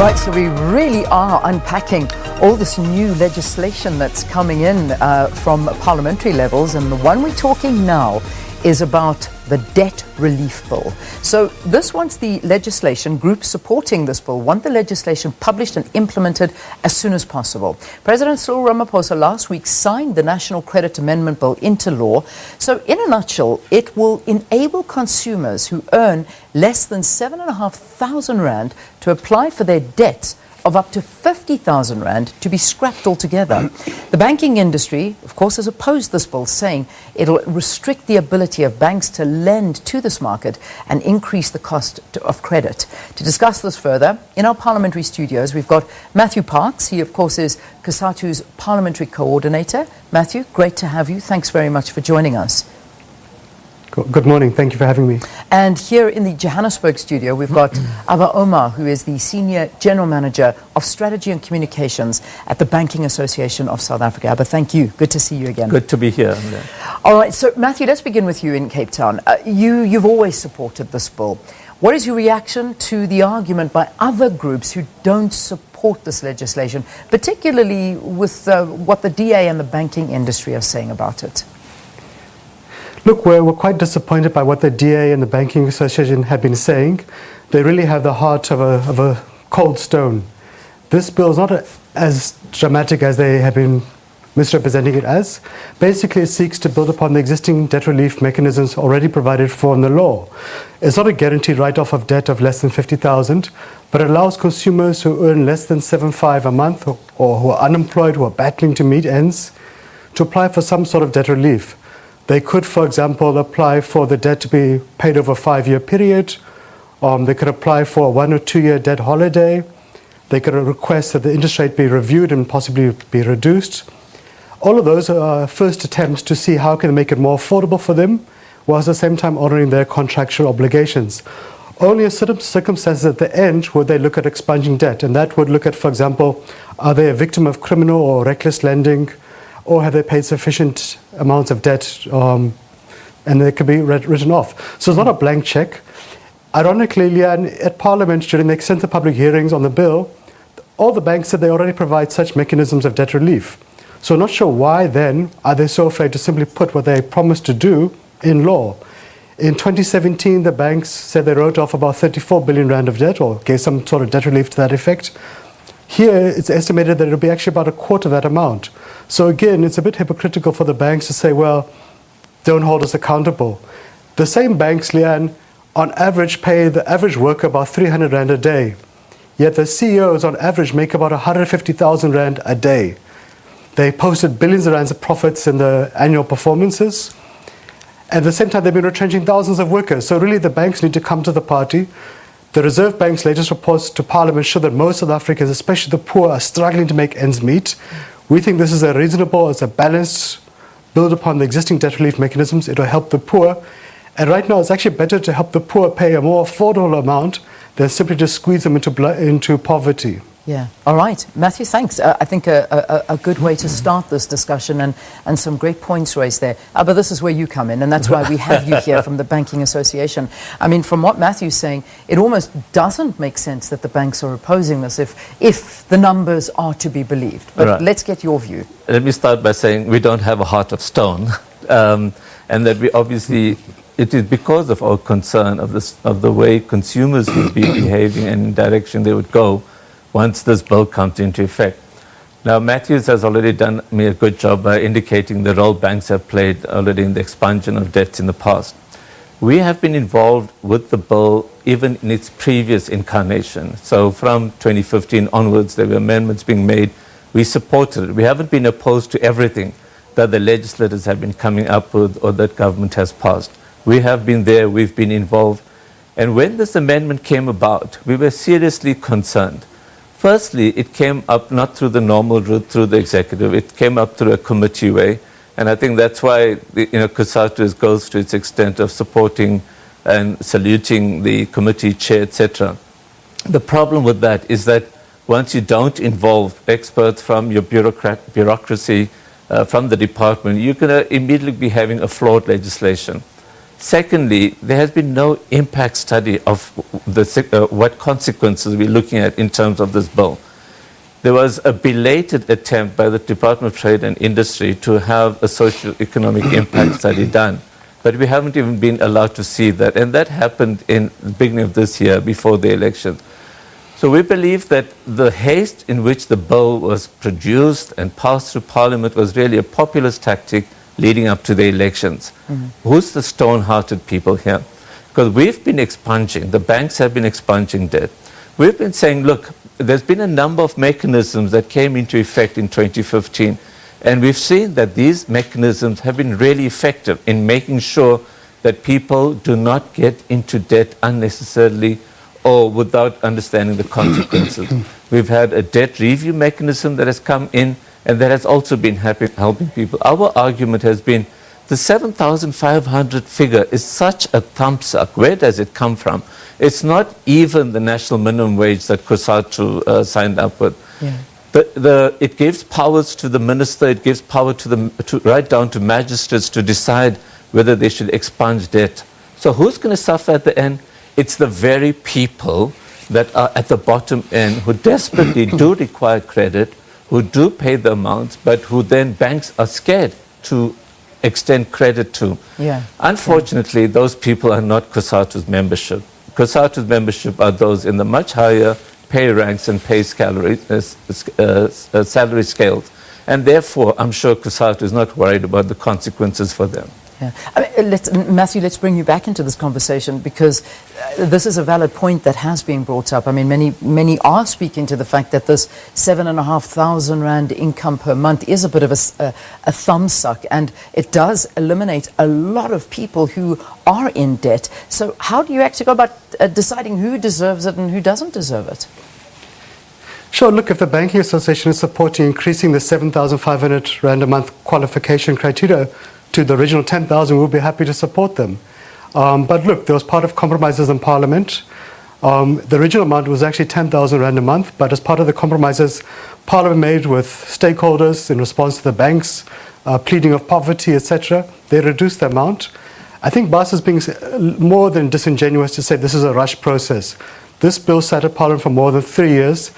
Right, so we really are unpacking all this new legislation that's coming in from parliamentary levels, and the one we're talking now is about the debt relief bill. So this wants the legislation, groups supporting this bill want the legislation published and implemented as soon as possible. President Cyril Ramaphosa last week signed the National Credit Amendment Bill into law. So in a nutshell, it will enable consumers who earn less than 7,500 Rand to apply for their debts of up to 50,000 Rand to be scrapped altogether. The banking industry, of course, has opposed this bill, saying it'll restrict the ability of banks to lend to this market and increase the cost of credit. To discuss this further, in our parliamentary studios, we've got Matthew Parks. He, of course, is COSATU's Parliamentary Co-ordinator. Matthew, great to have you. Thanks very much for joining us. Good morning. Thank you for having me. And here in the Johannesburg studio, we've got Abba Omar, who is the Senior General Manager of Strategy and Communications at the Banking Association of South Africa. Abba, thank you. Good to see you again. Good to be here. All right. So, Matthew, let's begin with you in Cape Town. You've always supported this bill. What is your reaction to the argument by other groups who don't support this legislation, particularly with what the DA and the banking industry are saying about it? Look, we're quite disappointed by what the DA and the Banking Association have been saying. They really have the heart of a cold stone. This bill is not as dramatic as they have been misrepresenting it as. Basically, it seeks to build upon the existing debt relief mechanisms already provided for in the law. It's not a guaranteed write-off of debt of less than 50,000, but it allows consumers who earn less than 7,500 a month or who are unemployed, who are battling to meet ends, to apply for some sort of debt relief. They could, for example, apply for the debt to be paid over a 5-year period. They could apply for a 1 or 2 year debt holiday. They could request that the interest rate be reviewed and possibly be reduced. All of those are first attempts to see how can they make it more affordable for them, whilst at the same time honouring their contractual obligations. Only in certain circumstances at the end would they look at expunging debt, and that would look at, for example, are they a victim of criminal or reckless lending, or have they paid sufficient amounts of debt, and they could be written off. So it's not a blank check. Ironically, Leanne, at Parliament, during the extensive public hearings on the bill, all the banks said they already provide such mechanisms of debt relief. So I'm not sure why then are they so afraid to simply put what they promised to do in law. In 2017, the banks said they wrote off about 34 billion Rand of debt, or gave some sort of debt relief to that effect. Here, it's estimated that it'll be actually about a quarter of that amount. So again, it's a bit hypocritical for the banks to say, well, don't hold us accountable. The same banks, Leanne, on average pay the average worker about 300 Rand a day. Yet the CEOs on average make about 150,000 Rand a day. They posted billions of rands of profits in the annual performances. At the same time, they've been retrenching thousands of workers. So really, the banks need to come to the party. The Reserve Bank's latest reports to Parliament show that most South Africans, especially the poor, are struggling to make ends meet. We think this is a reasonable, it's a balanced, build upon the existing debt relief mechanisms. It will help the poor. And right now, it's actually better to help the poor pay a more affordable amount than simply just squeeze them into poverty. Yeah. All right. Matthew, thanks. I think a good way to start this discussion, and some great points raised there. But this is where you come in, and that's why we have you here from the Banking Association. I mean, from what Matthew's saying, it almost doesn't make sense that the banks are opposing this if the numbers are to be believed. But right. Let's get your view. Let me start by saying we don't have a heart of stone, and that we obviously, it is because of our concern of the way consumers would be behaving and in direction they would go once this bill comes into effect. Now, Matthews has already done me a good job by indicating the role banks have played already in the expansion of debts in the past. We have been involved with the bill even in its previous incarnation. So from 2015 onwards, there were amendments being made. We supported it. We haven't been opposed to everything that the legislators have been coming up with or that government has passed. We have been there, we've been involved. And when this amendment came about, we were seriously concerned. Firstly, it came up not through the normal route through the executive. It came up through a committee way. And I think that's why COSATU goes to its extent of supporting and saluting the committee chair, etc. The problem with that is that once you don't involve experts from your bureaucracy, from the department, you're going to immediately be having a flawed legislation. Secondly, there has been no impact study of what consequences we're looking at in terms of this bill. There was a belated attempt by the Department of Trade and Industry to have a socio-economic impact study done, but we haven't even been allowed to see that, and that happened in the beginning of this year before the election. So we believe that the haste in which the bill was produced and passed through Parliament was really a populist tactic leading up to the elections. Who's the stone-hearted people here? Because we've been expunging, the banks have been expunging debt. We've been saying, look, there's been a number of mechanisms that came into effect in 2015, and we've seen that these mechanisms have been really effective in making sure that people do not get into debt unnecessarily or without understanding the consequences. We've had a debt review mechanism that has come in, and that has also been helping people. Our argument has been the 7,500 figure is such a thumbsuck. Where does it come from? It's not even the national minimum wage that COSATU signed up with. Yeah. It gives powers to the minister, it gives power right down to magistrates to decide whether they should expunge debt. So who's going to suffer at the end? It's the very people that are at the bottom end who desperately do require credit, who do pay the amounts, but who then banks are scared to extend credit to. Yeah. Unfortunately, those people are not COSATU's membership. COSATU's membership are those in the much higher pay ranks and pay salary scales. And therefore, I'm sure COSATU is not worried about the consequences for them. Yeah. I mean, Matthew, let's bring you back into this conversation, because this is a valid point that has been brought up. I mean, many are speaking to the fact that this 7,500 Rand income per month is a bit of a thumbsuck, and it does eliminate a lot of people who are in debt. So how do you actually go about deciding who deserves it and who doesn't deserve it? Sure, look, if the Banking Association is supporting increasing the 7,500 Rand a month qualification criteria to the original 10,000, we'll be happy to support them. But look, there was part of compromises in Parliament. The original amount was actually 10,000 Rand a month, but as part of the compromises Parliament made with stakeholders in response to the banks, pleading of poverty, etc., they reduced the amount. I think BAS is being more than disingenuous to say this is a rush process. This bill sat at Parliament for more than 3 years.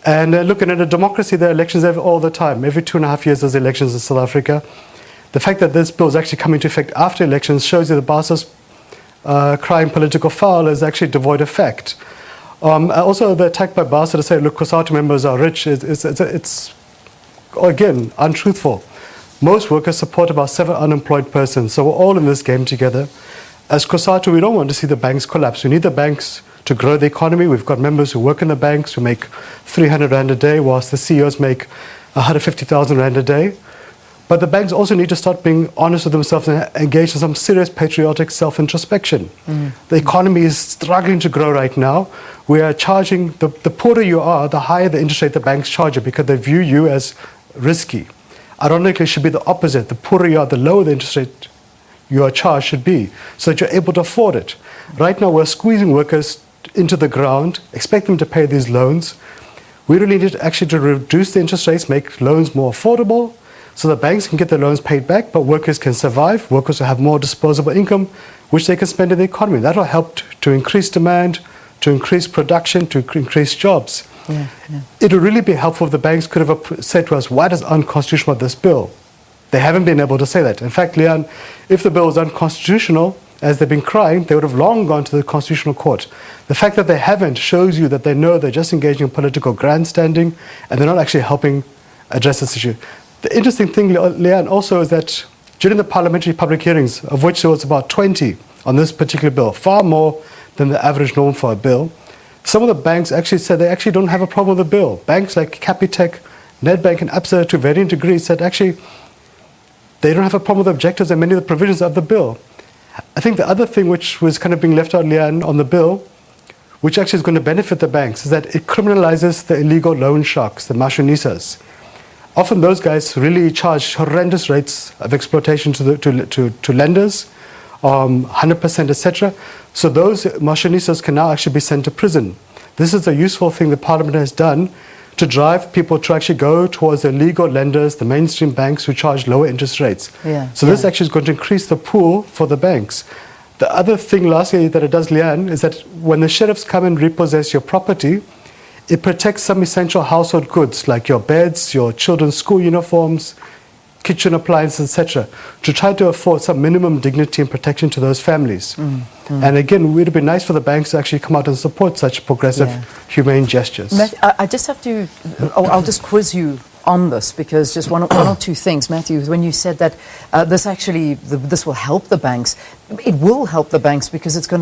And looking at a democracy, there are elections all the time. Every 2.5 years there's elections in South Africa. The fact that this bill is actually coming into effect after elections shows you that BAS's crying political foul is actually devoid of fact. Also, the attack by BAS to say, look, COSATU members are rich, it's again, untruthful. Most workers support about 7 unemployed persons, so we're all in this game together. As COSATU, we don't want to see the banks collapse. We need the banks to grow the economy. We've got members who work in the banks who make 300 Rand a day, whilst the CEOs make 150,000 Rand a day. But the banks also need to start being honest with themselves and engage in some serious patriotic self-introspection. The economy is struggling to grow right now. We are charging, the poorer you are, the higher the interest rate the banks charge you, because they view you as risky. Ironically, it should be the opposite. The poorer you are, the lower the interest rate you are charged should be, so that you're able to afford it. Right now, we're squeezing workers into the ground, expect them to pay these loans. We really need actually to reduce the interest rates, make loans more affordable, so the banks can get their loans paid back, but workers can survive. Workers will have more disposable income, which they can spend in the economy. That will help to increase demand, to increase production, to increase jobs. Yeah. It would really be helpful if the banks could have said to us, what is unconstitutional about this bill? They haven't been able to say that. In fact, Leon, if the bill was unconstitutional, as they've been crying, they would have long gone to the Constitutional Court. The fact that they haven't shows you that they know they're just engaging in political grandstanding, and they're not actually helping address this issue. The interesting thing, Leanne, also is that during the parliamentary public hearings, of which there was about 20 on this particular bill, far more than the average norm for a bill, some of the banks actually said they actually don't have a problem with the bill. Banks like Capitec, Nedbank and Absa, to varying degrees, said actually they don't have a problem with the objectives and many of the provisions of the bill. I think the other thing which was kind of being left out, Leanne, on the bill, which actually is going to benefit the banks, is that it criminalizes the illegal loan sharks, the mashonisas. Often those guys really charge horrendous rates of exploitation to lenders, 100%, etc. So those mashonisas can now actually be sent to prison. This is a useful thing the Parliament has done to drive people to actually go towards the legal lenders, the mainstream banks who charge lower interest rates. This actually is going to increase the pool for the banks. The other thing, lastly, that it does, Leanne, is that when the sheriffs come and repossess your property, it protects some essential household goods like your beds, your children's school uniforms, kitchen appliances, etc., to try to afford some minimum dignity and protection to those families. And again, it would be nice for the banks to actually come out and support such progressive, humane gestures. I just have to, I'll just quiz you on this, because just one or two things, Matthew, when you said that this will help the banks, it will help the banks because it's going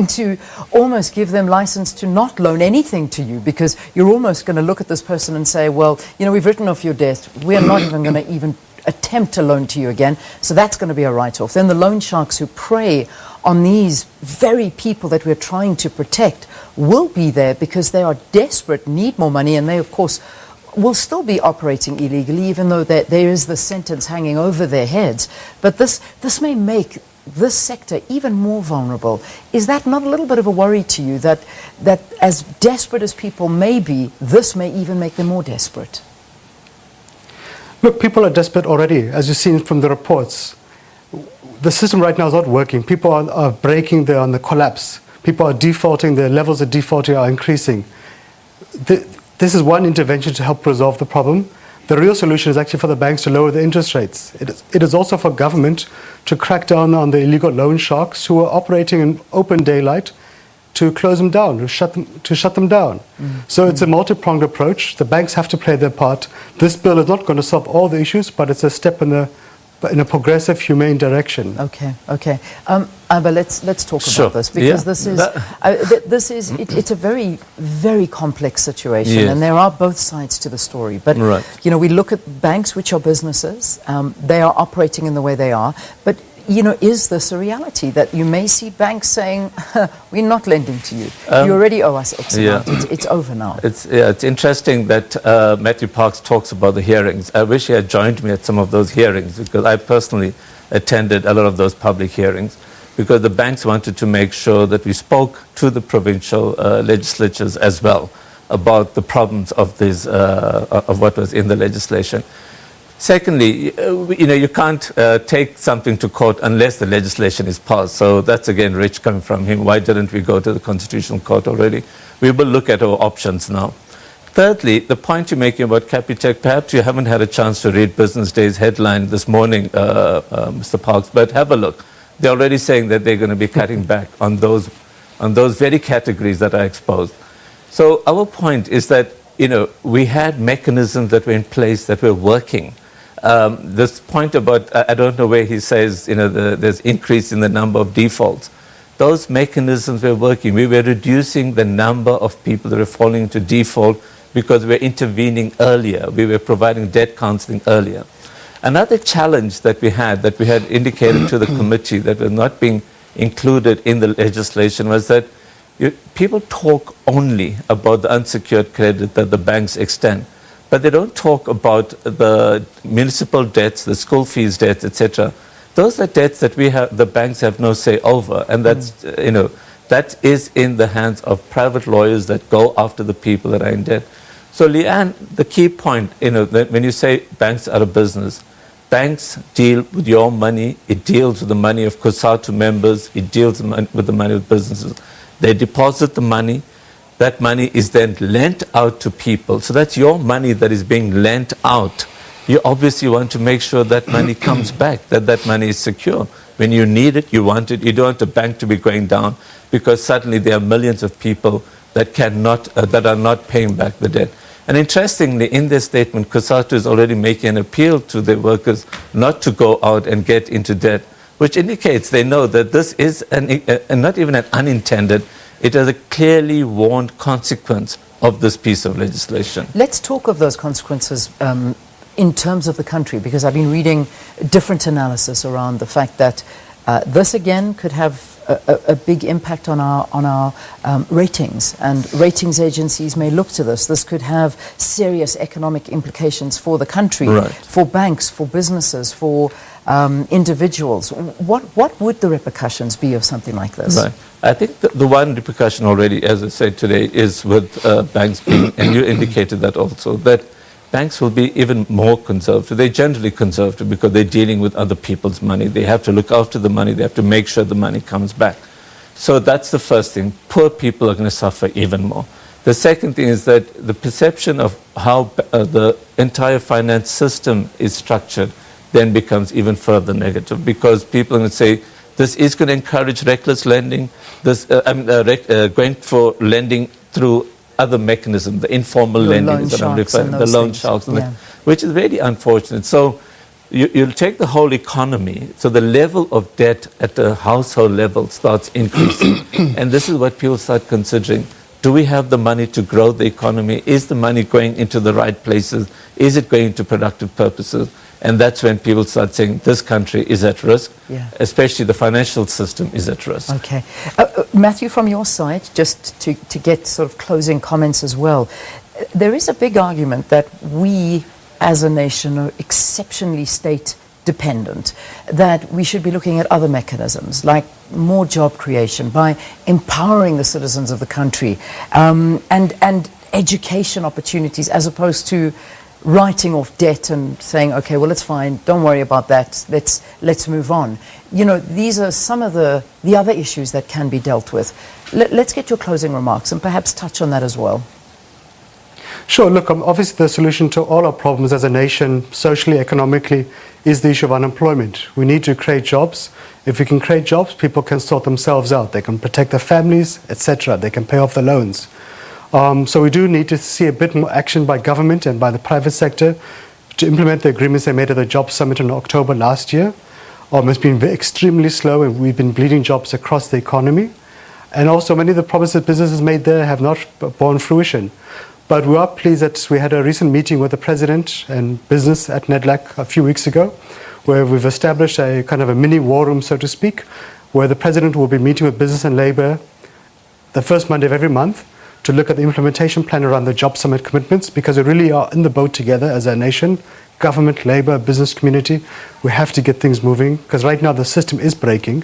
to almost give them license to not loan anything to you, because you're almost going to look at this person and say, well, we've written off your debt, we're not even going to even attempt to loan to you again, so that's going to be a write-off. Then the loan sharks who prey on these very people that we're trying to protect will be there because they are desperate, need more money, and they, of course, will still be operating illegally, even though there is the sentence hanging over their heads. But this may make this sector even more vulnerable. Is that not a little bit of a worry to you, that as desperate as people may be, this may even make them more desperate? Look, people are desperate already, as you've seen from the reports. The system right now is not working. People are breaking, they're on the collapse. People are defaulting, their levels of defaulting are increasing. This is one intervention to help resolve the problem. The real solution is actually for the banks to lower the interest rates. It is also for government to crack down on the illegal loan sharks who are operating in open daylight, to close them down, to shut them down. So it's a multi-pronged approach. The banks have to play their part. This bill is not going to solve all the issues, but it's a step in a progressive, humane direction. Okay. Abba, let's talk about this, because it's a very, very complex situation, and there are both sides to the story. But we look at banks, which are businesses. They are operating in the way they are, but is this a reality that you may see banks saying, we're not lending to you, you already owe us X amount, it's over now? It's interesting that Matthew Parks talks about the hearings. I wish he had joined me at some of those hearings, because I personally attended a lot of those public hearings, because the banks wanted to make sure that we spoke to the provincial legislatures as well about the problems of this, of what was in the legislation. Secondly, you can't take something to court unless the legislation is passed. So that's, again, rich coming from him. Why didn't we go to the Constitutional Court already? We will look at our options now. Thirdly, the point you're making about Capitec, perhaps you haven't had a chance to read Business Day's headline this morning, Mr. Parks, but have a look. They're already saying that they're going to be cutting back on those very categories that are exposed. So our point is that, we had mechanisms that were in place that were working. This point about, I don't know where he says, there's increase in the number of defaults. Those mechanisms were working. We were reducing the number of people that were falling into default because we were intervening earlier. We were providing debt counseling earlier. Another challenge that we had indicated to the committee that was not being included in the legislation was that people talk only about the unsecured credit that the banks extend. But they don't talk about the municipal debts, the school fees debts, etc. Those are debts that the banks have no say over, and that's that is in the hands of private lawyers that go after the people that are in debt. So, Leanne, the key point, that when you say banks are a business, banks deal with your money. It deals with the money of COSATU members. It deals with the money of businesses. They deposit the money. That money is then lent out to people. So that's your money that is being lent out. You obviously want to make sure that money comes back, that money is secure. When you need it, you want it. You don't want the bank to be going down because suddenly there are millions of people that that are not paying back the debt. And interestingly, in their statement, COSATU is already making an appeal to their workers not to go out and get into debt, which indicates they know that this is not even an unintended, it is a clearly warned consequence of this piece of legislation. Let's talk of those consequences in terms of the country, because I've been reading different analysis around the fact that this again could have a big impact on our ratings, and ratings agencies may look to this. This could have serious economic implications for the country, for banks, for businesses, for individuals. What would the repercussions be of something like this? Right. I think the one repercussion already, as I said today, is with banks being, and you indicated that also, that banks will be even more conservative. They're generally conservative because they're dealing with other people's money. They have to look after the money. They have to make sure the money comes back. So that's the first thing. Poor people are going to suffer even more. The second thing is that the perception of how the entire finance system is structured then becomes even further negative, because people are going to say, this is going to encourage reckless lending, going for lending through other mechanisms, the informal lending that I'm referring to, the loan sharks, which is very unfortunate. So you'll take the whole economy, so the level of debt at the household level starts increasing. And this is what people start considering. Do we have the money to grow the economy? Is the money going into the right places? Is it going to productive purposes? And that's when people start saying this country is at risk, especially the financial system is at risk. Okay. Matthew, from your side, just to get sort of closing comments as well, there is a big argument that we as a nation are exceptionally state dependent, that we should be looking at other mechanisms like more job creation by empowering the citizens of the country, and education opportunities, as opposed to writing off debt and saying, okay, well, it's fine, don't worry about that, let's move on. You know, these are some of the other issues that can be dealt with. Let's get your closing remarks and perhaps touch on that as well. Sure. Look, obviously the solution to all our problems as a nation, socially, economically, is the issue of unemployment. We need to create jobs. If we can create jobs, people can sort themselves out. They can protect their families, etc. They can pay off their loans. So we do need to see a bit more action by government and by the private sector to implement the agreements they made at the Jobs Summit in October last year. It's been extremely slow, and we've been bleeding jobs across the economy. And also many of the promises businesses made there have not borne fruition. But we are pleased that we had a recent meeting with the President and business at NEDLAC a few weeks ago, where we've established a kind of a mini war room, so to speak, where the President will be meeting with business and labour the first Monday of every month to look at the implementation plan around the Job Summit commitments, because we really are in the boat together as a nation, government, labour, business community. We have to get things moving, because right now the system is breaking.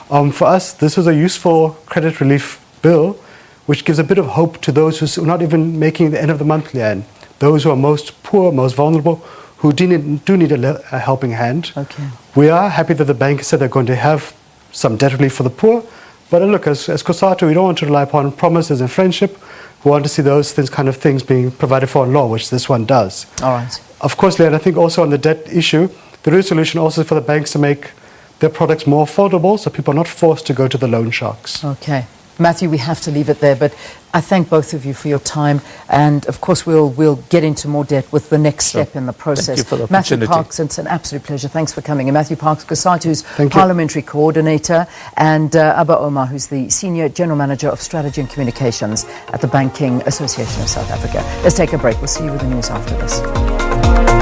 For us, this was a useful credit relief bill, which gives a bit of hope to those who are not even making the end of the monthly end, those who are most poor, most vulnerable, who do need a helping hand. Okay. We are happy that the bank said they're going to have some debt relief for the poor. But look, as COSATU, we don't want to rely upon promises and friendship. We want to see those kind of things being provided for in law, which this one does. All right. Of course, Leanne, I think also on the debt issue, the real solution also is for the banks to make their products more affordable, so people are not forced to go to the loan sharks. Okay. Matthew, we have to leave it there, but I thank both of you for your time, and of course we'll get into more depth with the next step in the process. Thank you for the Matthew opportunity. Parks, it's an absolute pleasure. Thanks for coming. And Matthew Parks, COSATU's Parliamentary Co-ordinator, and Abba Omar, who's the Senior General Manager of Strategy and Communications at the Banking Association of South Africa. Let's take a break. We'll see you with the news after this.